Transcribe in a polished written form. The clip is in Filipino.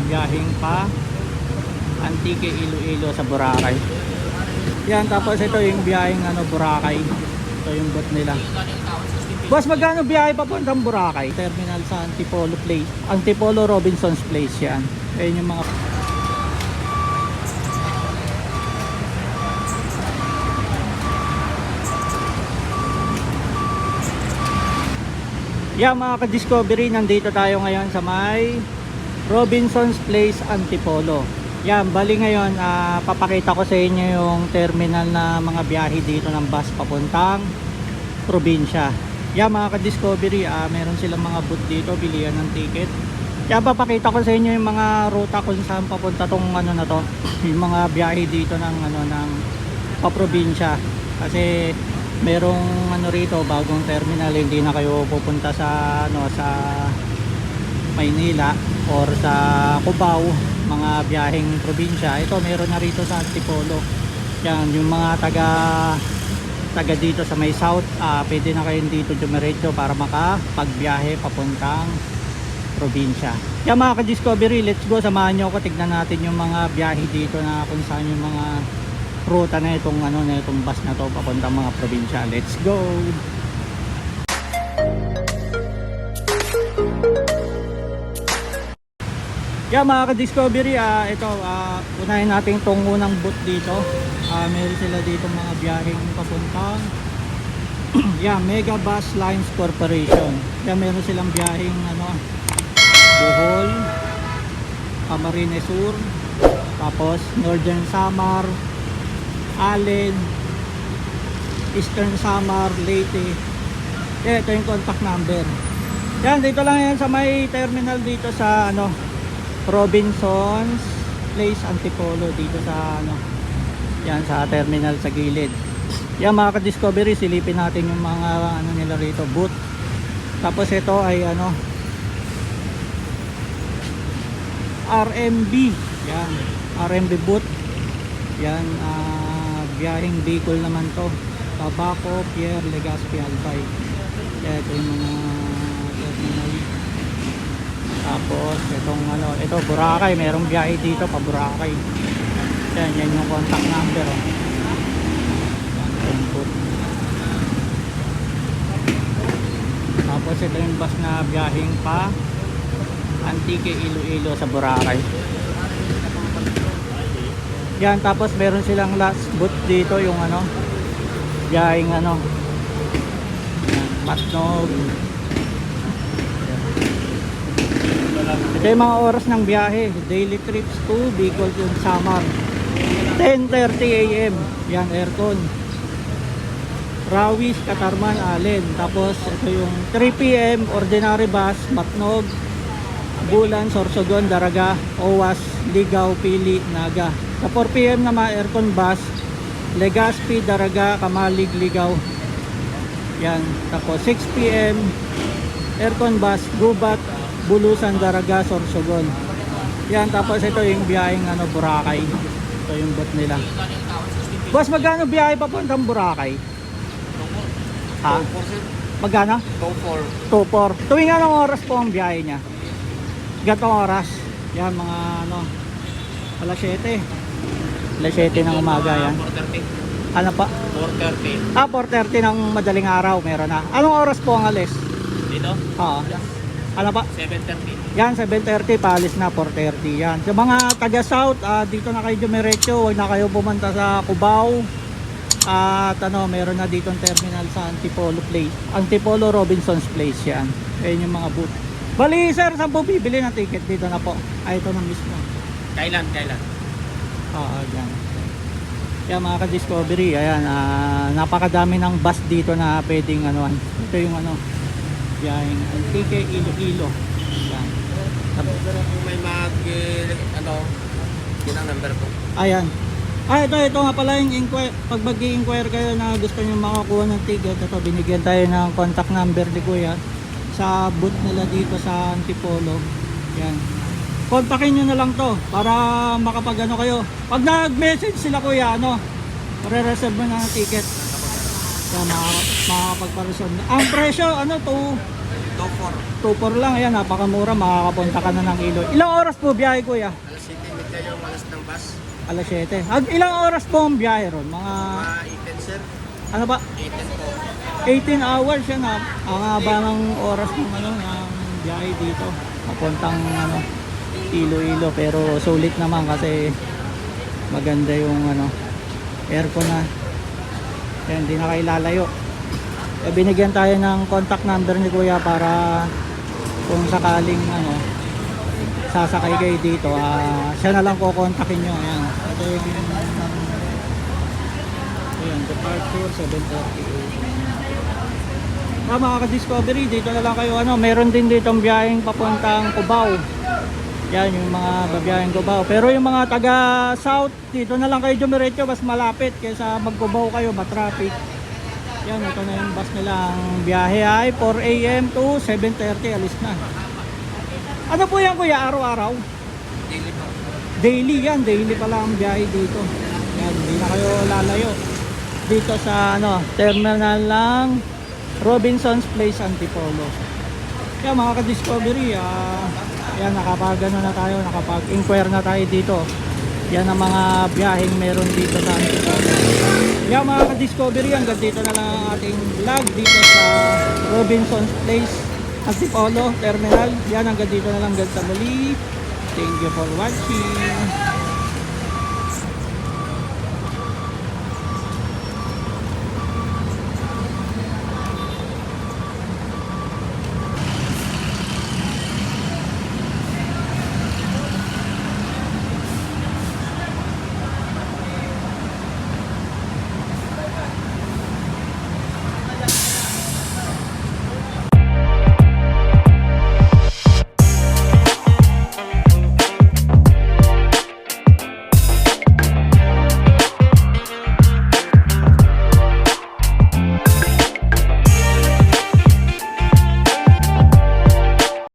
biyaheng pa Antique Iloilo sa Boracay. Yan, tapos ito yung biyaheng Boracay. Ito yung bot nila. Boss, magkano biyahe papuntang Boracay? Terminal sa Antipolo Place, Antipolo Robinson's Place yan. Ayun yung mga mga ka-discovery, nandito tayo ngayon sa may Robinson's Place, Antipolo. Yan, bali ngayon papakita ko sa inyo yung terminal na mga biyahe dito ng bus papuntang probinsya. Yan mga ka-discovery, meron silang mga booth dito, bilihan ng ticket. Yan, papakita ko sa inyo yung mga ruta kung saan papunta tong na to, yung mga biyahe dito ng ng paprobinsya. Kasi merong rito, bagong terminal, hindi na kayo pupunta sa sa Maynila or sa Cubao, mga biyaheng probinsya. Ito meron na rito sa Antipolo. Yan, yung mga taga dito sa may south, pwede na kayong dito dumiretso para makapagbiyahe papuntang probinsya. Yan mga ka-discovery, let's go, samahan nyo ako, tignan natin yung mga biyahe dito na kung saan yung mga ruta na itong na itong bus na to papuntang mga probinsya. Let's go. Yeah mga ka-discovery, ito unahin natin itong unang booth dito. Meron sila dito mga biyaheng papuntang Mega Bus Lines Corporation. Meron silang biyaheng Bohol, Camarines Sur, tapos Northern Samar, Allen, Eastern Samar, Leyte. Ito yung contact number. Yan, dito lang yan sa may terminal dito sa Robinson's Place, Antipolo, dito sa yan sa terminal sa gilid. Yan mga ka-discovery, silipin natin yung mga nila rito, booth. Tapos ito ay RMB. Yan, RMB booth. Yan, biyaheng Bicol naman to. Tabaco, Pierre, Legazpi, Albay. Kaya ito yung mga terminal. Tapos itong ito Boracay, merong biyahe dito pa Boracay. Yan yung contact number. Yan, tapos ito yung bus na biyaheng pa Antique Iloilo sa Boracay. Yan, tapos meron silang last booth dito, yung biyaheng Matnog. Ito yung mga oras ng biyahe, daily trips to Bicol to Samar, 10:30 AM. Yan, aircon. Rawis, Katarman, Allen. Tapos ito yung 3 PM ordinary bus, Matnog, Bulan, Sorsogon, Daraga, Owas, Ligaw, Pili, Naga. Sa 4 PM naman aircon bus, Legazpi, Daraga, Kamalig, Ligaw. Yan. Tapos 6 PM aircon bus, Gubat, Bulusan, Daraga, Sorsogon. Yan, tapos ito yung biyaheng Boracay. Ito yung bot nila. Boss, magkano biyahe papuntang Boracay? Ha? Magkano? 2.4. Tuwing anong oras po ang biyahe niya? Gatong oras. Yan, mga alas 7. Alas 7 ng umaga yan. 4:30. Ano pa? 4:30. 4:30 ng madaling araw meron na. Anong oras po ang alis? Dito? Oo. Ano pa? 7:30. Yan, 7:30, paalis na 4:30. Yan. Sa mga taga South, dito na kayo dumiretso, huwag na kayo pumunta sa Cubao. At meron na ditong terminal sa Antipolo Place, Antipolo Robinson's Place yan. Ayun yung mga booth. Bali sir, saan po bibili ng ticket? Dito na po. Ito na mismo. Kailan? Oo, yan. Kaya mga ka-discovery, ayan, napakadami ng bus dito na pwedeng ito yung biyaheng Antique Iloilo. Yan. Kung may yun ang number ko. Ayan. Ito nga pala yung pag mag-i-inquire kayo na gusto nyo makakuha ng ticket, ito, binigyan tayo ng contact number ni Kuya sa booth nila dito sa Antipolo. Yan. Kontakin nyo na lang to para makapag kayo. Pag nag-message sila Kuya, re-reserve mo na ng ticket. Kaya makakapagpareserve na. Ang presyo, Topor. 2-4 lang, ayan, napakamura, makakapunta ka na ng Iloilo. Ilang oras po biyahe kuya? Alas 7:30 yung alas ng bus. Alas 7. Ilang oras po ang biyahe ron? Mga, Mga 18 sir. ano ba? 18 po. 18 hours yan ha. Ang haba ng oras ng ano, ng biyahe dito. Papuntang ano, Iloilo, pero sulit naman kasi maganda yung ano, aircon na. Kaya hindi na kayo lalayo. Binigyan tayo ng contact number ni kuya para kung sakaling ano, sasakay kayo dito, siya na lang kukontakin nyo. Ayan, ito yung ayan, departure 7:30. Mga ka-discovery, dito na lang kayo ano, meron din dito ang biyaheng papuntang Cubao. Yan yung mga babiyaheng Cubao, pero yung mga taga south, dito na lang kayo dumiretso, mas malapit kaysa mag-Cubao kayo, matraffic. Yan, ito na yung bus nila. Ang biyahe ay 4 AM to 7:30, alis na. Ano po yan kuya, araw-araw? Daily po. Daily yan, daily pala ang biyahe dito. Yan, hindi na kayo lalayo. Dito sa ano, terminal ng Robinson's Place, Antipolo. Yan mga ka-discovery, yan, nakapag-ano na tayo, nakapag-inquire na tayo dito. Yan ang mga biyaheng meron dito sa Antipolo. Yan mga ka-discovery, hanggang dito na lang ang ating vlog dito sa Robinson's Place, Antipolo Terminal. Yan, hanggang dito na lang, hanggang sa muli. Thank you for watching.